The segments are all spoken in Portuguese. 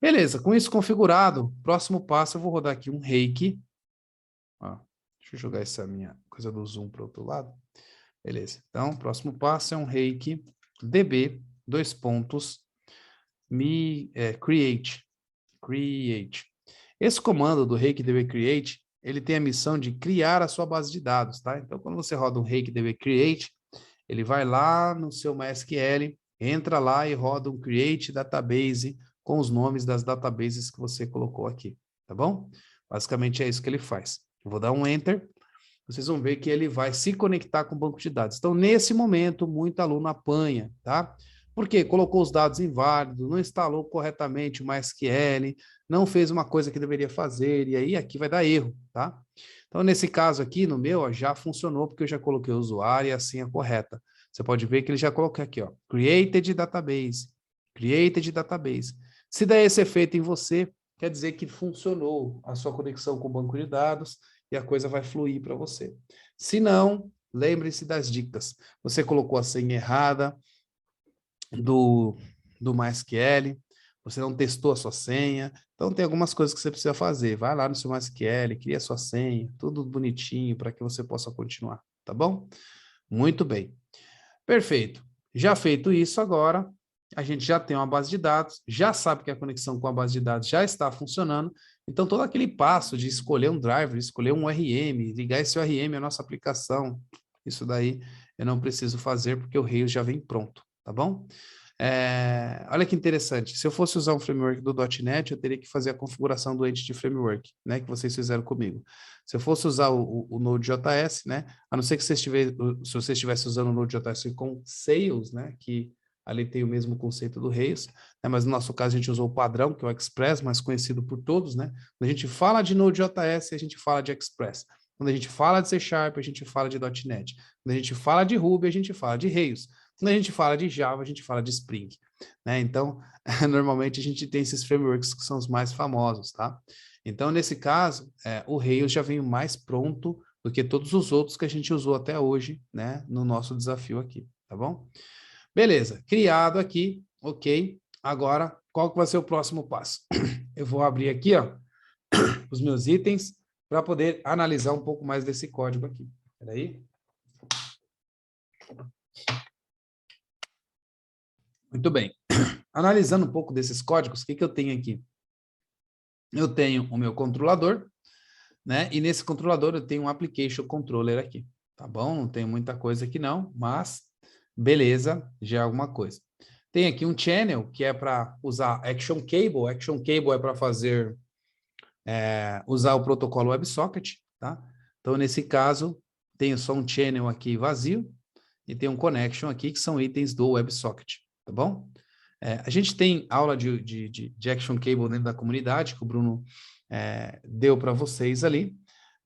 Beleza, com isso configurado, próximo passo eu vou rodar aqui um Rake. Ó, deixa eu jogar essa minha coisa do zoom para o outro lado. Beleza, então próximo passo é um Rake db, dois pontos, create. Esse comando do Rake db create, ele tem a missão de criar a sua base de dados, tá? Então quando você roda um Rake db create, ele vai lá no seu MySQL, entra lá e roda um create database com os nomes das databases que você colocou aqui, tá bom? Basicamente é isso que ele faz. Eu vou dar um enter, vocês vão ver que ele vai se conectar com o banco de dados. Então, nesse momento, muito aluno apanha, tá? Porque colocou os dados inválidos, não instalou corretamente o MySQL, não fez uma coisa que deveria fazer, e aí aqui vai dar erro, tá? Então, nesse caso aqui, no meu, ó, já funcionou, porque eu já coloquei o usuário e a senha correta. Você pode ver que ele já colocou aqui, ó, created database. Se der esse efeito em você, quer dizer que funcionou a sua conexão com o banco de dados, e a coisa vai fluir para você. Se não, lembre-se das dicas. Você colocou a senha errada do MySQL, você não testou a sua senha, então tem algumas coisas que você precisa fazer. Vai lá no seu MySQL, cria a sua senha, tudo bonitinho para que você possa continuar, tá bom? Muito bem. Perfeito. Já feito isso agora, a gente já tem uma base de dados, já sabe que a conexão com a base de dados já está funcionando, então todo aquele passo de escolher um driver, escolher um ORM, ligar esse ORM à nossa aplicação, isso daí eu não preciso fazer porque o Rails já vem pronto, tá bom? Olha que interessante, se eu fosse usar um framework do .NET, eu teria que fazer a configuração do Entity Framework, né, que vocês fizeram comigo. Se eu fosse usar o Node.js, né, a não ser que se você estivesse usando o Node.js com Sails, né, que ali tem o mesmo conceito do Rails, né, mas no nosso caso a gente usou o padrão, que é o Express, mais conhecido por todos, né? Quando a gente fala de Node.js, a gente fala de Express. Quando a gente fala de C Sharp, a gente fala de .NET. Quando a gente fala de Ruby, a gente fala de Rails. Quando a gente fala de Java, a gente fala de Spring, né? Então, normalmente a gente tem esses frameworks que são os mais famosos, tá? Então, nesse caso, o Rails já veio mais pronto do que todos os outros que a gente usou até hoje, né? No nosso desafio aqui, tá bom? Beleza, criado aqui, ok. Agora, qual que vai ser o próximo passo? Eu vou abrir aqui, ó, os meus itens para poder analisar um pouco mais desse código aqui. Espera aí. Muito bem. Analisando um pouco desses códigos, o que eu tenho aqui? Eu tenho o meu controlador, né? E nesse controlador eu tenho um application controller aqui, tá bom? Não tem muita coisa aqui não, mas beleza, já é alguma coisa. Tem aqui um channel que é para usar Action Cable. Action Cable é para fazer usar o protocolo WebSocket, tá? Então nesse caso tenho só um channel aqui vazio e tem um connection aqui que são itens do WebSocket, tá bom? A gente tem aula de Action Cable dentro da comunidade, que o Bruno deu para vocês ali,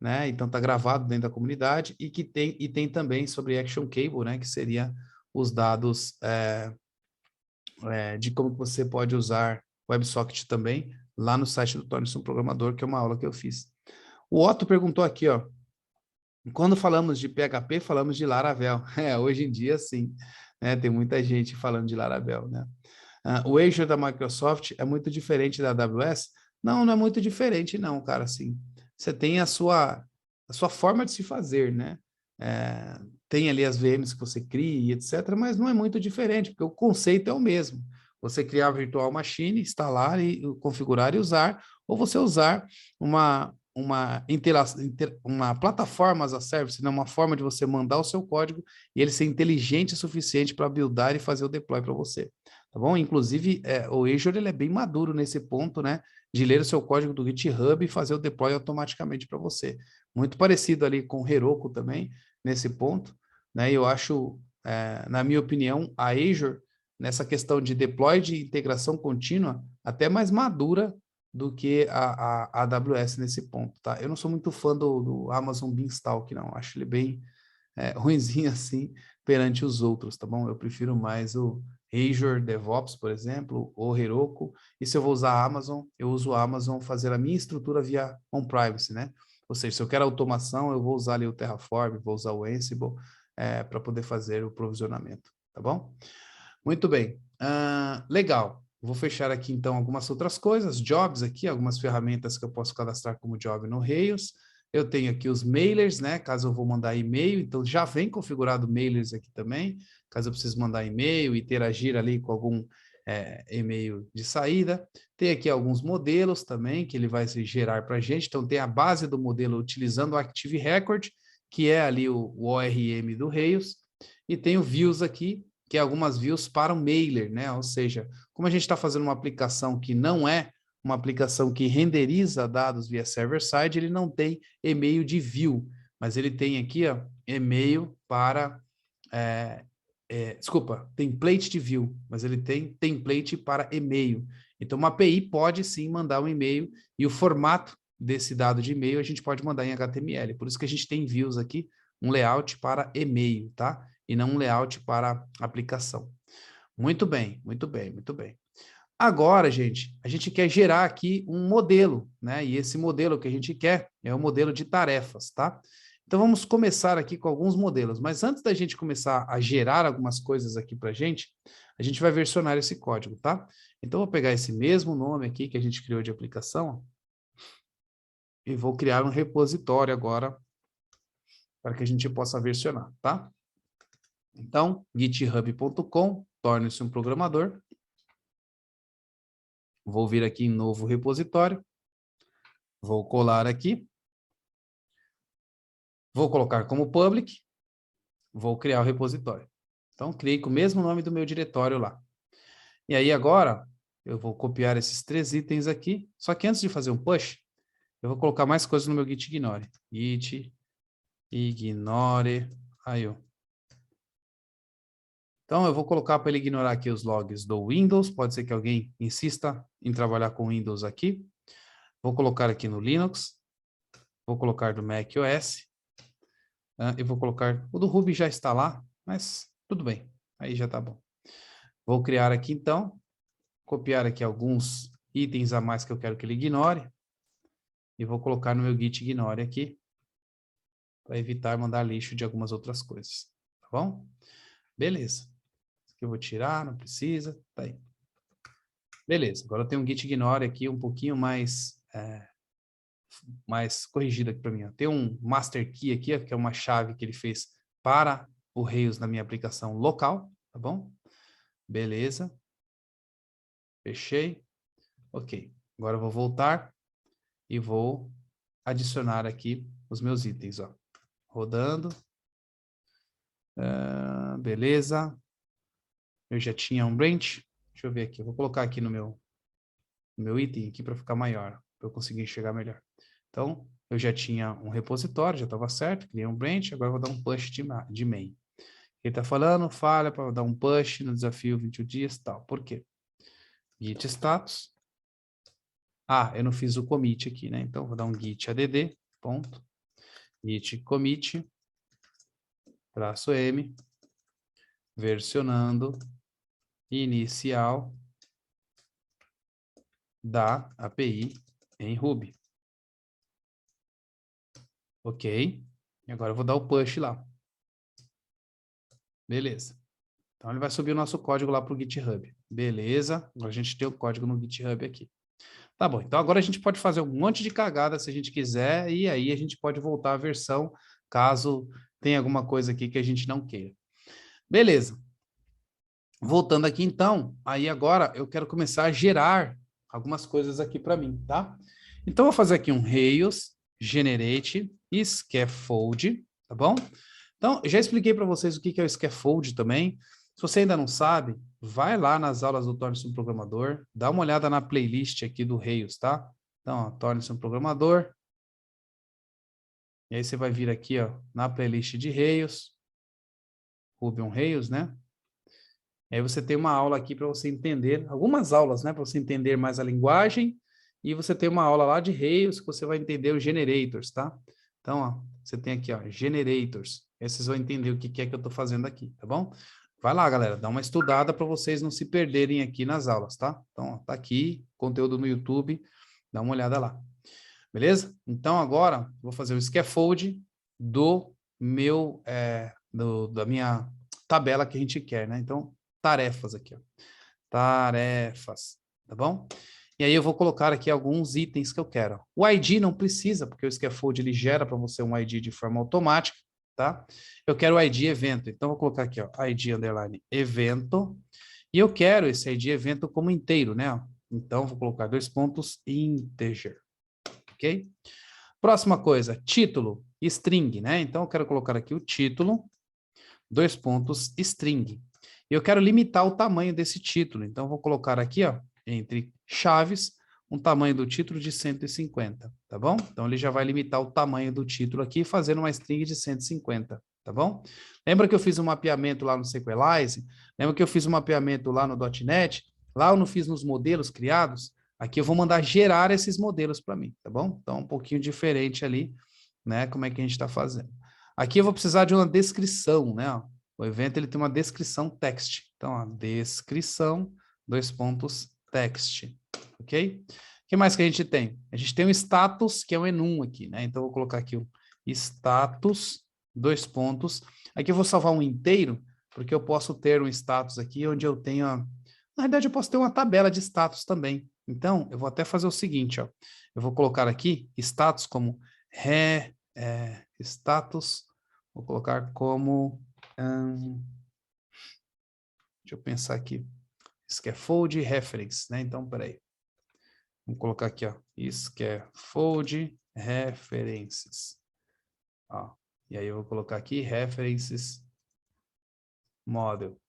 né? Então está gravado dentro da comunidade e tem também sobre Action Cable, né? Que seria os dados de como você pode usar WebSocket também, lá no site do Torne-se um Programador, que é uma aula que eu fiz. O Otto perguntou aqui, ó, quando falamos de PHP, falamos de Laravel. Hoje em dia, sim, né? Tem muita gente falando de Laravel, né? O Azure da Microsoft é muito diferente da AWS? Não, não é muito diferente não, cara, assim. Você tem a sua forma de se fazer, né? Tem ali as VMs que você cria, etc., mas não é muito diferente, porque o conceito é o mesmo. Você criar a virtual machine, instalar e configurar e usar, ou você usar uma plataforma as a service, né? Uma forma de você mandar o seu código e ele ser inteligente o suficiente para buildar e fazer o deploy para você. Tá bom? Inclusive, o Azure ele é bem maduro nesse ponto, né? De ler o seu código do GitHub e fazer o deploy automaticamente para você. Muito parecido ali com o Heroku também, nesse ponto, né? Eu acho, na minha opinião, a Azure, nessa questão de deploy de integração contínua, até mais madura do que a AWS nesse ponto, tá? Eu não sou muito fã do Amazon Beanstalk, não. Acho ele bem ruinzinho assim perante os outros, tá bom? Eu prefiro mais o Azure DevOps, por exemplo, ou Heroku. E se eu vou usar a Amazon, eu uso a Amazon fazer a minha estrutura via on-premise, né? Ou seja, se eu quero automação, eu vou usar ali o Terraform, vou usar o Ansible para poder fazer o provisionamento, tá bom? Muito bem. Legal. Vou fechar aqui, então, algumas outras coisas, jobs aqui, algumas ferramentas que eu posso cadastrar como job no Rails. Eu tenho aqui os mailers, né? Caso eu vou mandar e-mail, então já vem configurado mailers aqui também, caso eu precise mandar e-mail, interagir ali com algum e-mail de saída. Tem aqui alguns modelos também, que ele vai gerar para a gente. Então, tem a base do modelo utilizando o Active Record, que é ali o ORM do Rails, e tem o views aqui, que é algumas views para o mailer, né? Ou seja, como a gente está fazendo uma aplicação que não é uma aplicação que renderiza dados via server-side, ele não tem e-mail de view, mas ele tem aqui, ó, e-mail para... desculpa, template de view, mas ele tem template para e-mail. Então, uma API pode sim mandar um e-mail e o formato desse dado de e-mail a gente pode mandar em HTML. Por isso que a gente tem views aqui, um layout para e-mail, tá? E não um layout para aplicação. Muito bem, muito bem, muito bem. Agora, gente, a gente quer gerar aqui um modelo, né? E esse modelo que a gente quer é o modelo de tarefas, tá? Então, vamos começar aqui com alguns modelos. Mas antes da gente começar a gerar algumas coisas aqui para a gente vai versionar esse código, tá? Então, eu vou pegar esse mesmo nome aqui que a gente criou de aplicação e vou criar um repositório agora para que a gente possa versionar, tá? Então, github.com, torne-se um programador. Vou vir aqui em novo repositório. Vou colar aqui. Vou colocar como public. Vou criar o repositório. Então, criei com o mesmo nome do meu diretório lá. E aí, agora, eu vou copiar esses 3 itens aqui. Só que antes de fazer um push, eu vou colocar mais coisas no meu git ignore. Git ignore IO. Então, eu vou colocar para ele ignorar aqui os logs do Windows. Pode ser que alguém insista em trabalhar com Windows aqui. Vou colocar aqui no Linux. Vou colocar do macOS. Eu vou colocar... O do Ruby já está lá, mas tudo bem. Aí já está bom. Vou criar aqui, então. Copiar aqui alguns itens a mais que eu quero que ele ignore. E vou colocar no meu git ignore aqui. Para evitar mandar lixo de algumas outras coisas. Tá bom? Beleza. Isso aqui eu vou tirar, não precisa. Tá aí. Beleza. Agora eu tenho um git ignore aqui um pouquinho mais... mais corrigido aqui para mim. Tem um master key aqui, que é uma chave que ele fez para o Rails na minha aplicação local, tá bom? Beleza. Fechei. Ok. Agora eu vou voltar e vou adicionar aqui os meus itens, ó. Rodando. Beleza. Eu já tinha um branch. Deixa eu ver aqui. Eu vou colocar aqui no meu item aqui para ficar maior, para eu conseguir enxergar melhor. Então, eu já tinha um repositório, já estava certo, criei um branch, agora eu vou dar um push de main. Ele está falando, falha para dar um push no desafio 21 dias, tal. Por quê? Git status. Eu não fiz o commit aqui, né? Então, vou dar um git add, ponto. Git commit, traço M, versionando inicial da API em Ruby. Ok. E agora eu vou dar o push lá. Beleza. Então, ele vai subir o nosso código lá para o GitHub. Beleza. Agora a gente tem o código no GitHub aqui. Tá bom. Então, agora a gente pode fazer um monte de cagada se a gente quiser, e aí a gente pode voltar à versão, caso tenha alguma coisa aqui que a gente não queira. Beleza. Voltando aqui, então, aí agora eu quero começar a gerar algumas coisas aqui para mim, tá? Então, eu vou fazer aqui um Rails generate scaffold, tá bom? Então, já expliquei para vocês o que é o scaffold também. Se você ainda não sabe, vai lá nas aulas do Torne-se um Programador, dá uma olhada na playlist aqui do Rails, tá? Então, Torne-se um Programador. E aí você vai vir aqui, ó, na playlist de Rails, Ruby on Rails, né? E aí você tem uma aula aqui para você entender, algumas aulas, né, para você entender mais a linguagem, e você tem uma aula lá de Rails que você vai entender os generators, tá? Então, ó, você tem aqui, ó, generators. Aí vocês vão entender o que é que eu estou fazendo aqui, tá bom? Vai lá, galera, dá uma estudada para vocês não se perderem aqui nas aulas, tá? Então, ó, tá aqui, conteúdo no YouTube, dá uma olhada lá. Beleza? Então, agora, vou fazer o scaffold do meu, da minha tabela que a gente quer, né? Então, tarefas aqui, ó. tarefas, tá bom? E aí eu vou colocar aqui alguns itens que eu quero. O ID não precisa, porque o scaffold ele gera para você um ID de forma automática, tá? Eu quero o ID evento, então vou colocar aqui, ó, ID underline evento, e eu quero esse ID evento como inteiro, né? Então vou colocar 2 pontos integer, ok? Próxima coisa, título, string, né? Então eu quero colocar aqui o título, 2 pontos string. E eu quero limitar o tamanho desse título, então eu vou colocar aqui, ó, entre chaves, um tamanho do título de 150, tá bom? Então ele já vai limitar o tamanho do título aqui, fazendo uma string de 150, tá bom? Lembra que eu fiz um mapeamento lá no Sequelize? Lembra que eu fiz um mapeamento lá no .NET? Lá eu não fiz nos modelos criados? Aqui eu vou mandar gerar esses modelos para mim, tá bom? Então um pouquinho diferente ali, né? Como é que a gente está fazendo. Aqui eu vou precisar de uma descrição, né? O evento ele tem uma descrição text. Então, a descrição, 2 pontos text, ok? O que mais que a gente tem? A gente tem um status, que é um enum aqui, né? Então, eu vou colocar aqui o status, 2 pontos. Aqui eu vou salvar um inteiro, porque eu posso ter um status aqui onde eu tenho... Na verdade, eu posso ter uma tabela de status também. Então, eu vou até fazer o seguinte, ó. Eu vou colocar aqui status como status, vou colocar como... deixa eu pensar aqui. Scaffold reference, né? Então, peraí. Vamos colocar aqui, ó. Scaffold references. Ó. E aí eu vou colocar aqui references model.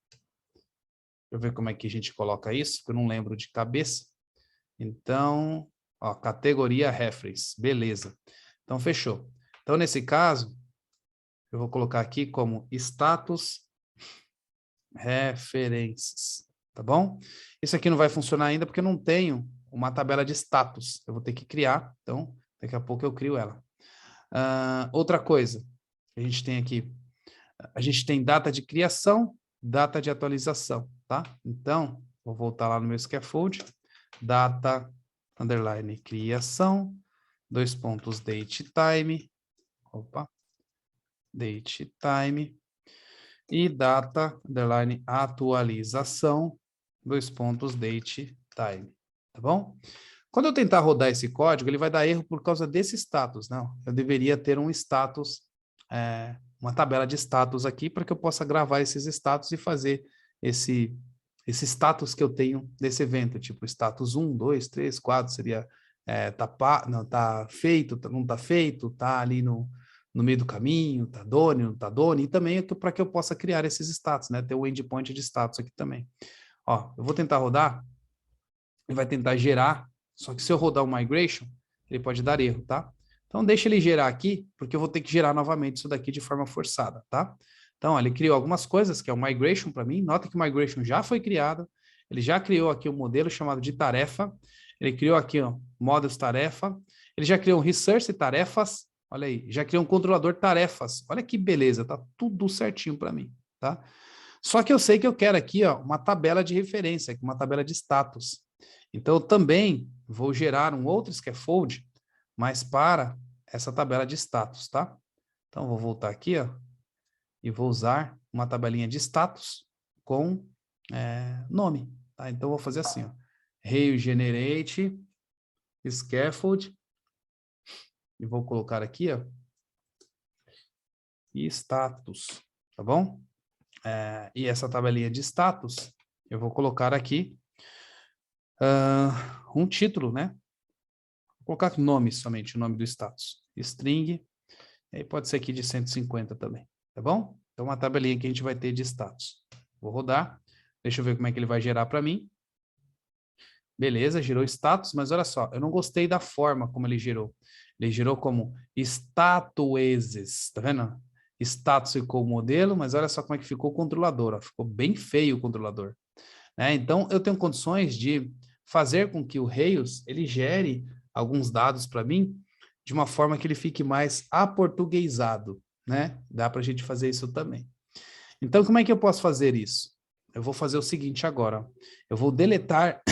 Deixa eu ver como é que a gente coloca isso, porque eu não lembro de cabeça. Então, ó, categoria reference. Beleza. Então, fechou. Então, nesse caso, eu vou colocar aqui como status referências, tá bom? Isso aqui não vai funcionar ainda porque eu não tenho uma tabela de status. Eu vou ter que criar, então daqui a pouco eu crio ela. Outra coisa que a gente tem aqui, a gente tem data de criação, data de atualização, tá? Então, vou voltar lá no meu scaffold, data, underline, criação, 2 pontos, date time, date time, e data, underline, atualização, 2 pontos, date, time, tá bom? Quando eu tentar rodar esse código, ele vai dar erro por causa desse status, não? Eu deveria ter um status, uma tabela de status aqui, para que eu possa gravar esses status e fazer esse status que eu tenho desse evento, tipo status 1, 2, 3, 4, seria não tá feito, não tá feito, tá ali no meio do caminho, tá done, não tá done, e também para que eu possa criar esses status, né? Ter o endpoint de status aqui também. Ó, eu vou tentar rodar, ele vai tentar gerar, só que se eu rodar o migration, ele pode dar erro, tá? Então deixa ele gerar aqui, porque eu vou ter que gerar novamente isso daqui de forma forçada, tá? Então, ó, ele criou algumas coisas, que é o migration para mim, nota que o migration já foi criado, ele já criou aqui um modelo chamado de tarefa, ele criou aqui, ó, models tarefa, ele já criou um resource tarefas, olha aí, já criou um controlador tarefas. Olha que beleza, tá tudo certinho para mim, tá? Só que eu sei que eu quero aqui, ó, uma tabela de referência, uma tabela de status. Então, eu também vou gerar um outro scaffold, mas para essa tabela de status, tá? Então, vou voltar aqui, ó, e vou usar uma tabelinha de status com nome, tá? Então, vou fazer assim, ó, regenerate scaffold, e vou colocar aqui, ó, e status, tá bom? E essa tabelinha de status, eu vou colocar aqui um título, né? Vou colocar nome somente, o nome do status. String, e aí pode ser aqui de 150 também, tá bom? Então, uma tabelinha que a gente vai ter de status. Vou rodar, deixa eu ver como é que ele vai gerar para mim. Beleza, gerou status, mas olha só, eu não gostei da forma como ele gerou. Ele gerou como statueses, tá vendo? Status ficou o modelo, mas olha só como é que ficou o controlador, ó. Ficou bem feio o controlador. Então, eu tenho condições de fazer com que o Rails ele gere alguns dados para mim de uma forma que ele fique mais aportuguesado, né? Dá para a gente fazer isso também. Então, como é que eu posso fazer isso? Eu vou fazer o seguinte agora. Eu vou deletar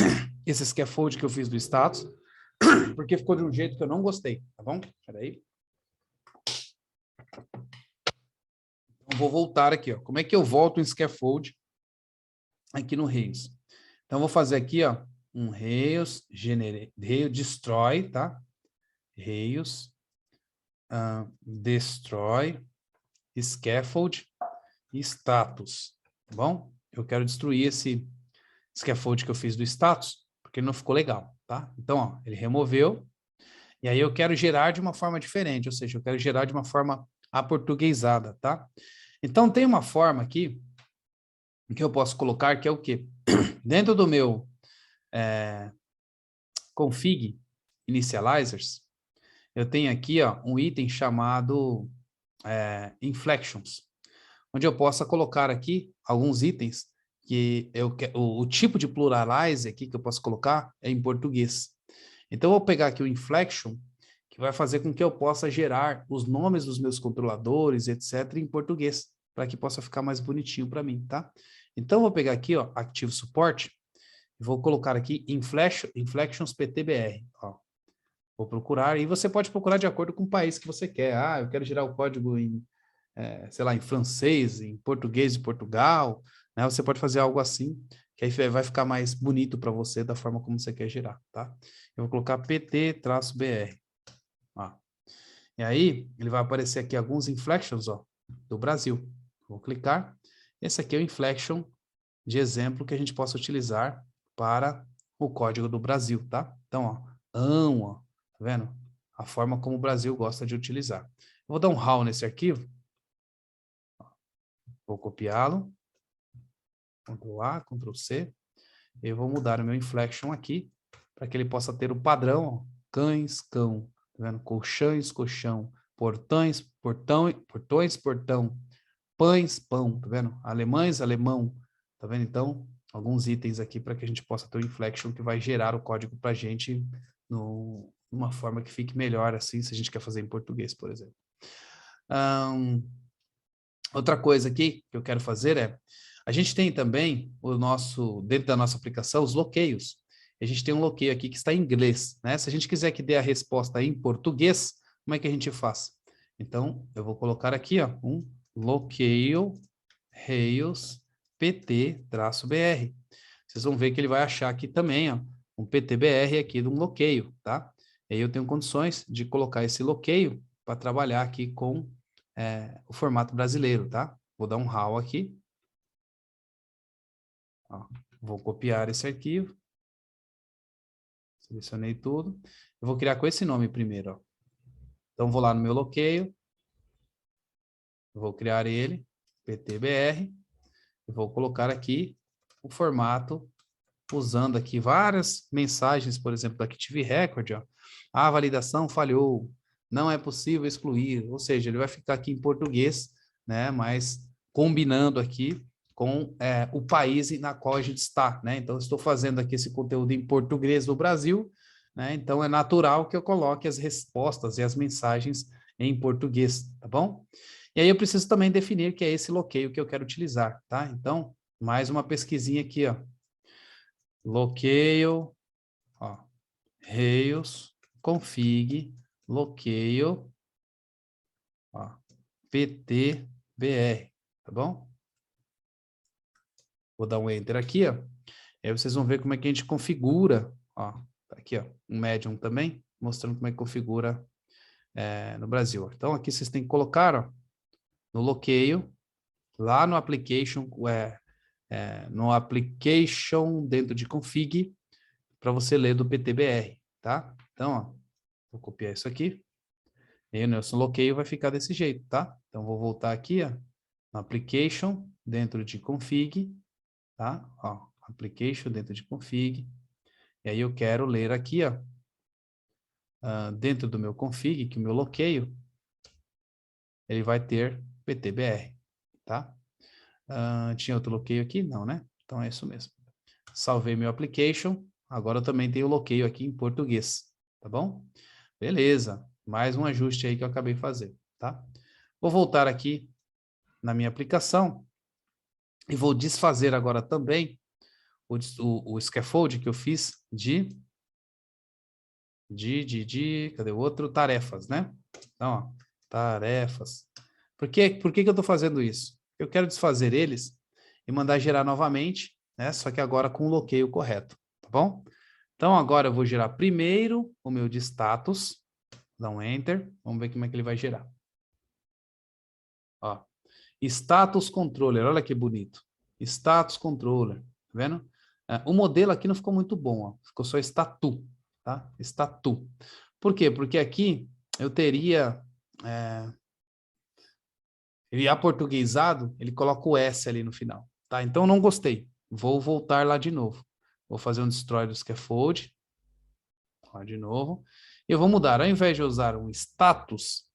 esse scaffold que eu fiz do status, porque ficou de um jeito que eu não gostei, tá bom? Peraí. Então, vou voltar aqui, ó. Como é que eu volto um scaffold aqui no Rails? Então, vou fazer aqui, ó, um Rails, Rails destroy, tá? Rails, destroy, scaffold e status, tá bom? Eu quero destruir esse scaffold que eu fiz do status, porque ele não ficou legal, tá? Então, ó, ele removeu, e aí eu quero gerar de uma forma diferente, ou seja, eu quero gerar de uma forma aportuguesada, tá? Então, tem uma forma aqui que eu posso colocar, que é o quê? Dentro do meu config initializers, eu tenho aqui, ó, um item chamado inflections, onde eu possa colocar aqui alguns itens que o tipo de pluralize aqui que eu posso colocar é em português. Então, eu vou pegar aqui o inflection, que vai fazer com que eu possa gerar os nomes dos meus controladores, etc., em português, para que possa ficar mais bonitinho para mim, tá? Então, eu vou pegar aqui, ó, Active Support, e vou colocar aqui Inflections PTBR, ó. Vou procurar, e você pode procurar de acordo com o país que você quer. Ah, eu quero gerar o código em, sei lá, em francês, em português de Portugal, né? Você pode fazer algo assim, que aí vai ficar mais bonito para você da forma como você quer gerar, tá? Eu vou colocar PT-BR. Ó. E aí, ele vai aparecer aqui alguns inflections, ó, do Brasil. Vou clicar. Esse aqui é o inflection de exemplo que a gente possa utilizar para o código do Brasil, tá? Então, ó, tá vendo? A forma como o Brasil gosta de utilizar. Eu vou dar um raw nesse arquivo. Vou copiá-lo. Ctrl A, Ctrl C. Eu vou mudar o meu inflection aqui, para que ele possa ter o padrão, ó, cães, cão, tá vendo? Colchões, colchão, portões, portão, pães, pão, tá vendo? Alemães, alemão, tá vendo? Então, alguns itens aqui para que a gente possa ter o inflection que vai gerar o código para a gente numa forma que fique melhor, assim, se a gente quer fazer em português, por exemplo. Outra coisa aqui que eu quero fazer a gente tem também dentro da nossa aplicação, os bloqueios. A gente tem um bloqueio aqui que está em inglês, né? Se a gente quiser que dê a resposta em português, como é que a gente faz? Então, eu vou colocar aqui, ó, um bloqueio Rails PT-BR. Vocês vão ver que ele vai achar aqui também, ó, um PTBR aqui de um bloqueio, tá? E aí eu tenho condições de colocar esse bloqueio para trabalhar aqui com o formato brasileiro, tá? Vou dar um raw aqui. Ó, vou copiar esse arquivo. Selecionei tudo. Eu vou criar com esse nome primeiro, ó. Então, vou lá no meu bloqueio. Vou criar ele, PTBR. E vou colocar aqui o formato, usando aqui várias mensagens, por exemplo, da Active Record, ó. A validação falhou, não é possível excluir, ou seja, ele vai ficar aqui em português, né, mas combinando aqui com o país na qual a gente está, né? Então, estou fazendo aqui esse conteúdo em português do Brasil, né? Então, é natural que eu coloque as respostas e as mensagens em português, tá bom? E aí eu preciso também definir que é esse bloqueio que eu quero utilizar, tá? Então, mais uma pesquisinha aqui, ó. Bloqueio, ó, Rails, config, bloqueio, ó, PTBR, tá bom? Vou dar um Enter aqui, ó. Aí vocês vão ver como é que a gente configura, ó, tá aqui, ó, um Medium também, mostrando como é que configura no Brasil. Então, aqui vocês têm que colocar, ó, no bloqueio, lá no application, no application dentro de config, para você ler do PTBR, tá? Então, ó, vou copiar isso aqui. E o nosso bloqueio vai ficar desse jeito, tá? Então, vou voltar aqui, ó, no application, dentro de config, tá? Ó, application dentro de config. E aí eu quero ler aqui, ó, dentro do meu config, que o meu bloqueio, ele vai ter PTBR, tá? Tinha outro bloqueio aqui? Não, né? Então é isso mesmo. Salvei meu application. Agora eu também tenho o bloqueio aqui em português, tá bom? Beleza. Mais um ajuste aí que eu acabei de fazer, tá? Vou voltar aqui na minha aplicação e vou desfazer agora também o scaffold que eu fiz cadê o outro? Tarefas, né? Então, ó, tarefas. Por que eu estou fazendo isso? Eu quero desfazer eles e mandar gerar novamente né? Só que agora com o bloqueio correto, tá bom? Então, agora eu vou gerar primeiro o meu de status, dá um Enter, vamos ver como é que ele vai gerar. Ó, status controller, olha que bonito. Status controller, tá vendo? O modelo aqui não ficou muito bom, ó, ficou só statu, tá? Statu. Por quê? Porque aqui eu teria, ele aportuguesado, ele coloca o S ali no final, tá? Então eu não gostei, vou voltar lá de novo. Vou fazer um destroy do scaffold, ó, de novo. Eu vou mudar, ao invés de usar um status,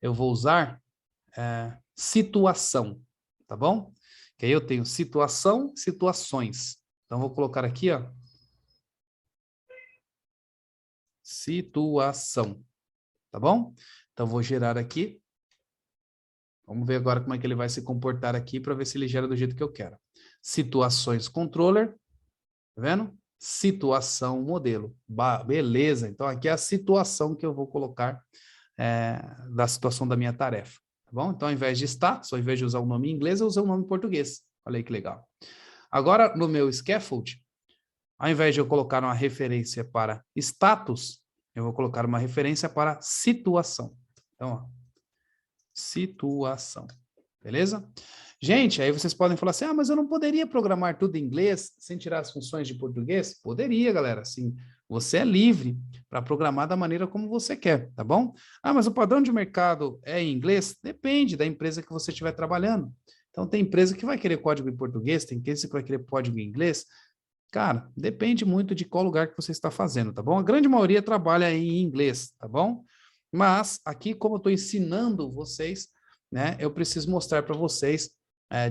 eu vou usar situação, tá bom? Que aí eu tenho situação, situações. Então, vou colocar aqui, ó, situação, tá bom? Então, vou gerar aqui. Vamos ver agora como é que ele vai se comportar aqui para ver se ele gera do jeito que eu quero. Situações controller, tá vendo? Situação modelo. Beleza, então aqui é a situação que eu vou colocar da situação da minha tarefa. Tá bom? Então, ao invés de status, ao invés de usar o nome em inglês, eu usei o nome em português. Olha aí que legal. Agora, no meu scaffold, ao invés de eu colocar uma referência para status, eu vou colocar uma referência para situação. Então, ó, situação. Beleza? Gente, aí vocês podem falar assim, ah, mas eu não poderia programar tudo em inglês sem tirar as funções de português? Poderia, galera, sim. Você é livre para programar da maneira como você quer, tá bom? Ah, mas o padrão de mercado é em inglês? Depende da empresa que você estiver trabalhando. Então, tem empresa que vai querer código em português, tem empresa que vai querer código em inglês. Cara, depende muito de qual lugar que você está fazendo, tá bom? A grande maioria trabalha em inglês, tá bom? Mas aqui, como eu estou ensinando vocês, né, eu preciso mostrar para vocês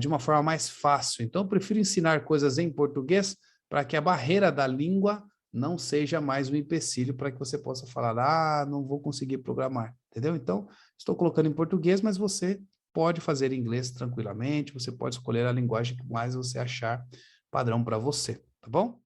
de uma forma mais fácil. Então, eu prefiro ensinar coisas em português para que a barreira da língua não seja mais um empecilho para que você possa falar, ah, não vou conseguir programar, entendeu? Então, estou colocando em português, mas você pode fazer em inglês tranquilamente, você pode escolher a linguagem que mais você achar padrão para você, tá bom?